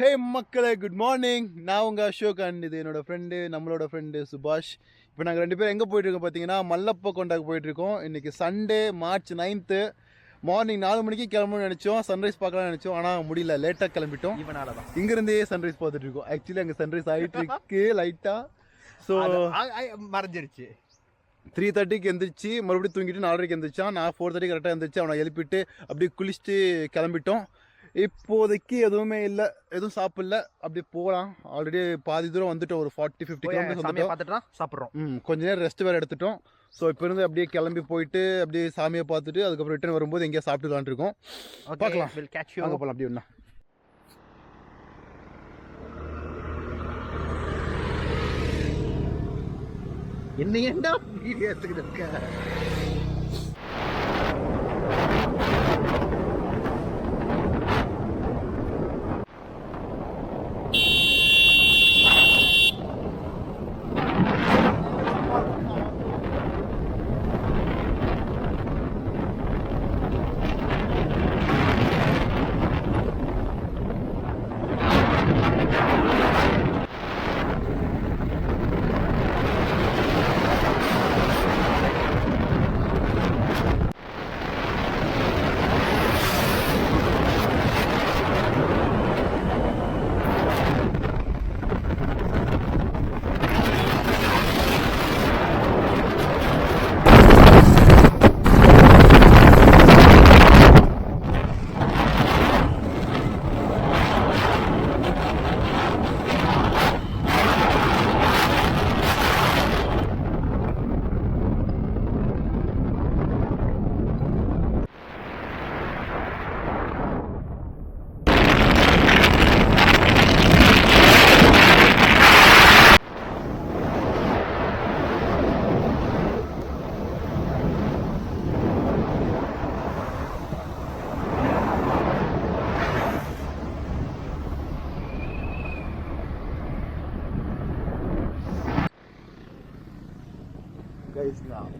ஹே மக்களே, good morning. நான் உங்கள் அசோக் அண்ட் இது என்னோடய நம்மளோட ஃப்ரெண்டு சுபாஷ். இப்போ நாங்கள் 2 பேரும் எங்கே போயிட்டுருக்கோம் பார்த்தீங்கன்னா, மல்லப்ப கொண்டாக்கு போயிட்டுருக்கோம். இன்றைக்கி சண்டே, மார்ச் 9th மார்னிங் 4 மணிக்கு கிளம்பணும்னு நினச்சோம். சன்ரைஸ் பார்க்கலாம்னு நினச்சோம், ஆனால் முடியல, லேட்டாக கிளம்பிட்டோம். இவனால தான் இங்கேருந்தே சன்ரைஸ் பார்த்துட்டு இருக்கோம். ஆக்சுவலி அங்கே சன்ரைஸ் ஆகிட்டு இருக்கு லைட்டாக. ஸோ மறைஞ்சிருச்சு. 3:30க்கு எந்திரிச்சு மறுபடியும் தூங்கிட்டு 4:30க்கு எந்திரிச்சான். நான் 4:30 கரெக்டாக எந்திரிச்சு அவனை எழுப்பிட்டு அப்படியே குளிச்சுட்டு கிளம்பிட்டோம். இப்போதைக்கு எதுவுமே இல்லை, எதுவும் சாப்பிடல, அப்படி போகலாம். ஆல்ரெடி பாதி தூரம் வந்துட்டோம், ஒரு 40-50 கிலோமீட்டர் பார்த்துட்டோம், சாப்பிட்றோம். கொஞ்ச நேரம் ரெஸ்ட் வேறு எடுத்துட்டோம். ஸோ இப்போ இருந்து அப்படியே கிளம்பி போயிட்டு அப்படியே சாமியை பார்த்துட்டு அதுக்கப்புறம் ரிட்டர்ன் வரும்போது எங்கேயா சாப்பிட்டுலான் இருக்கோம். பார்க்கலாம், அங்கே போகலாம். அப்படி ஒன்றா என்ன ஏண்டா வீடியோ எடுத்துக்கிட்டு இருக்க?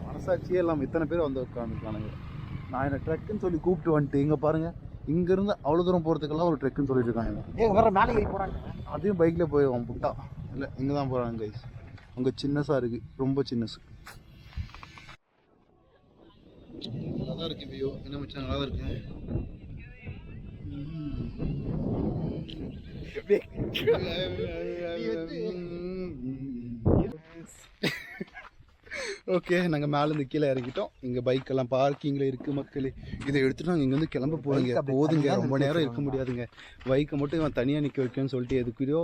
மனசாட்சியே இல்லாமல் இத்தனை பேர் வந்து உட்காந்துருக்கானுங்க. நான் என்ன ட்ரெக்குன்னு சொல்லி கூப்பிட்டு வந்துட்டு இங்கே பாருங்கள், இங்கேருந்து அவ்வளோ தூரம் போகிறதுக்கெல்லாம் ஒரு ட்ரெக்குன்னு சொல்லிட்டு இருக்காங்க. மேலே போகிறாங்க, அதையும் பைக்கில் போயிடுவோம் புட்டா. இல்லை, இங்கே தான் போகிறாங்க கைஸ். அங்கே சின்னஸாக இருக்குது, ரொம்ப சின்னசு. நல்லா தான் இருக்கு வியூ. என்ன மச்சான், நல்லா தான் இருக்கு. ஓகே, நாங்கள் மேலேருந்து கீழே இறங்கிட்டோம். இங்கே பைக்கெல்லாம் பார்க்கிங்கில் இருக்குது மக்களே. இதை எடுத்துகிட்டு நாங்கள் இங்கேருந்து கிளம்ப போகிறோங்க. போதுங்க, ரொம்ப நேரம் இருக்க முடியாதுங்க. பைக்கை மட்டும் இவன் தனியாக நிற்க வைக்கணும்னு சொல்லிட்டு எதுக்குரியோ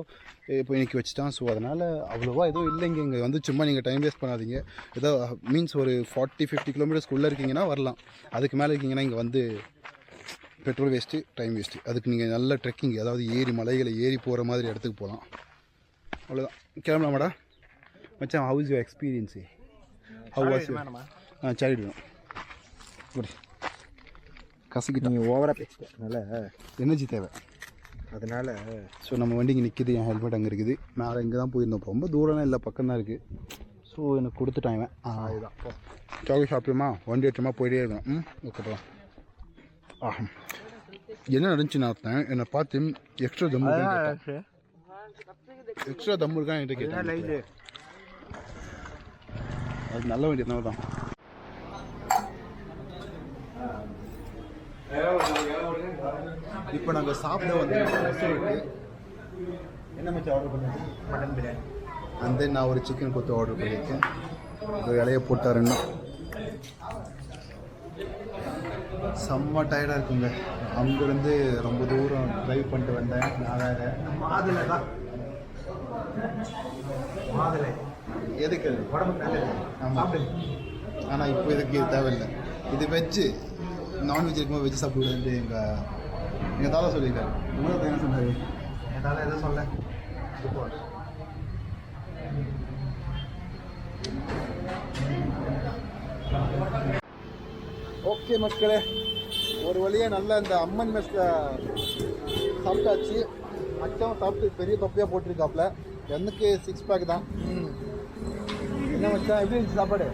இப்போ நிற்க வச்சுட்டான். ஸோ அதனால் அவ்வளோவா எதுவும் இல்லைங்க. இங்கே வந்து சும்மா நீங்கள் டைம் வேஸ்ட் பண்ணாதீங்க. ஏதோ மீன்ஸ் ஒரு 40-50 கிலோமீட்டர்ஸ்க்குள்ளே இருக்கீங்கன்னா வரலாம். அதுக்கு மேலே இருக்கீங்கன்னா இங்கே வந்து பெட்ரோல் வேஸ்ட்டு, டைம் வேஸ்ட்டு. அதுக்கு நீங்கள் நல்ல ட்ரெக்கிங், அதாவது மலைகளை ஏறி போகிற மாதிரி இடத்துக்கு போகலாம். அவ்வளோதான், கிளம்பலாமாடா மச்சான். How is your experience? சரிடுவேன் குடி. கசக்கிட்டு நீங்கள் ஓவராக பேசிட்டனால எனர்ஜி தேவை, அதனால். ஸோ நம்ம வண்டிக்கு நிற்கிது, என் ஹெல்மெட் அங்கே இருக்குது. மேலே இங்கே தான் போயிருந்தோம், ரொம்ப தூரம்லாம் இல்லை, பக்கம் தான் இருக்குது. ஸோ எனக்கு கொடுத்துட்டான் இவன். இதுதான் சாக்லேட் சாப்பிடுமா, வண்டி எடுத்துமா போயிட்டே இருக்கணும். ஓகேப்பா. என்ன நடந்துச்சுன்னு அர்த்தம், என்னை பார்த்து எக்ஸ்ட்ரா தம்மு இருக்கான் என்கிட்ட கேட்டேன். அது நல்ல வண்டி தான். இப்போ நாங்கள் சாப்பிட வந்து என்ன மச்சான் ஆர்டர் பண்ணேன்? மட்டன் பிரியாணி. அண்ட் தென் நான் ஒரு சிக்கன் கொத்து ஆர்டர் பண்ணியிருக்கேன். ஒரு இலையை போட்டாருன்னா செம்ம டயர்டாக இருக்குங்க. அங்கேருந்து ரொம்ப தூரம் ட்ரைவ் பண்ணிட்டு வந்தேன். நான் வேறு மாதுளை தான். மாதுளை எதுக்கு உடம்புக்கு நல்லது. ஆமாம், ஆனால் இப்போ இதுக்கு தேவையில்லை. இது வெஜ்ஜு, நான்வெஜ் இருக்கும்போது வெஜ்ஜு சாப்பிடுவது எங்கள் தாத்தா சொல்லியிருக்காரு. உங்களுக்கு என்ன சொன்னார்? என் தாத்தா எதுவும் சொல்ல. ஓகே மக்களே, ஒரு வழியாக நல்லா இந்த அம்மன் மெஸ்ல சாப்பிட்டாச்சு. மச்சான் சாப்பிட்டு பெரிய தொப்பையாக போட்டிருக்காப்புல. எனக்கு 6 பேக் தான். என்ன மச்சான், எப்படி இருந்துச்சு சாப்பாடு?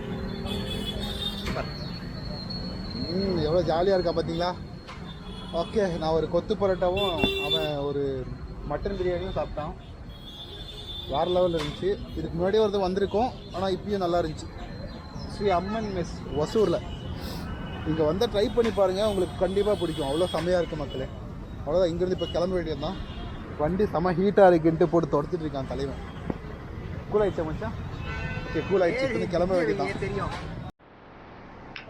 எவ்வளோ ஜாலியாக இருக்கா பார்த்தீங்களா? ஓகே, நான் ஒரு கொத்து பரோட்டாவும் அவன் ஒரு மட்டன் பிரியாணியும் சாப்பிட்டோம். வேறு லெவலில் இருந்துச்சு. இதுக்கு முன்னாடியே ஒருத்தர் வந்திருக்கோம், ஆனால் இப்பயும் நல்லா இருந்துச்சு. ஸ்ரீ அம்மன் மெஸ் ஒசூரில். இங்கே வந்தால் ட்ரை பண்ணி பாருங்கள், உங்களுக்கு கண்டிப்பாக பிடிக்கும். அவ்வளோ செமையாக இருக்குது மக்களே. அவ்வளோதான், இங்கேருந்து இப்போ கிளம்ப வேண்டியது தான். வண்டி செம ஹீட்டாக இருக்குன்ட்டு போட்டு தொடச்சிட்டு இருக்கான் தலைவன். கூல் ஆயிடுச்சா மச்சான்? ஓகே, கூல் ஆயிடுச்சு, கிளம்ப வேண்டியது தெரியும்.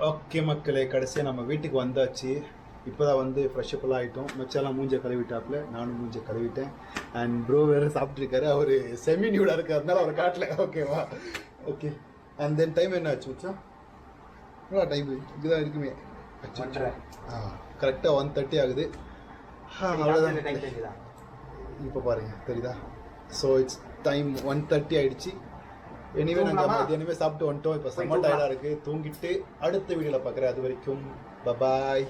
ஓகே மக்களே, கடைசியாக நம்ம வீட்டுக்கு வந்தாச்சு. இப்போ தான் வந்து ஃப்ரெஷ்ஷப்பெல்லாம் ஆகிட்டோம். மச்சாலாம் மூஞ்சை கழுவிட்டாப்புல, நானும் மூஞ்சை கழுவிட்டேன். அண்ட் ப்ரோ வேறு சாப்பிட்ருக்காரு. அவர் செமி நியூடாக இருக்கிறதுனால அவர் காட்டல. ஓகேவா? ஓகே. அண்ட் தென் டைம் என்ன ஆச்சு மச்சான்? எவ்வளோ டைம் இதுதான் இருக்குமே. கரெக்டாக 1:30 ஆகுது. அவ்வளோதான். இப்போ பாருங்கள் தெரியுதா? ஸோ இட்ஸ் டைம் 1:30 ஆகிடுச்சு. எனிவே நாங்கள் மத்தியானமே சாப்பிட்டு வந்துட்டோம். இப்போ செம்ம டயர்டாக இருக்குது. தூங்கிட்டு அடுத்த வீடியோவில் பார்க்குறேன். அது வரைக்கும் பபாய்.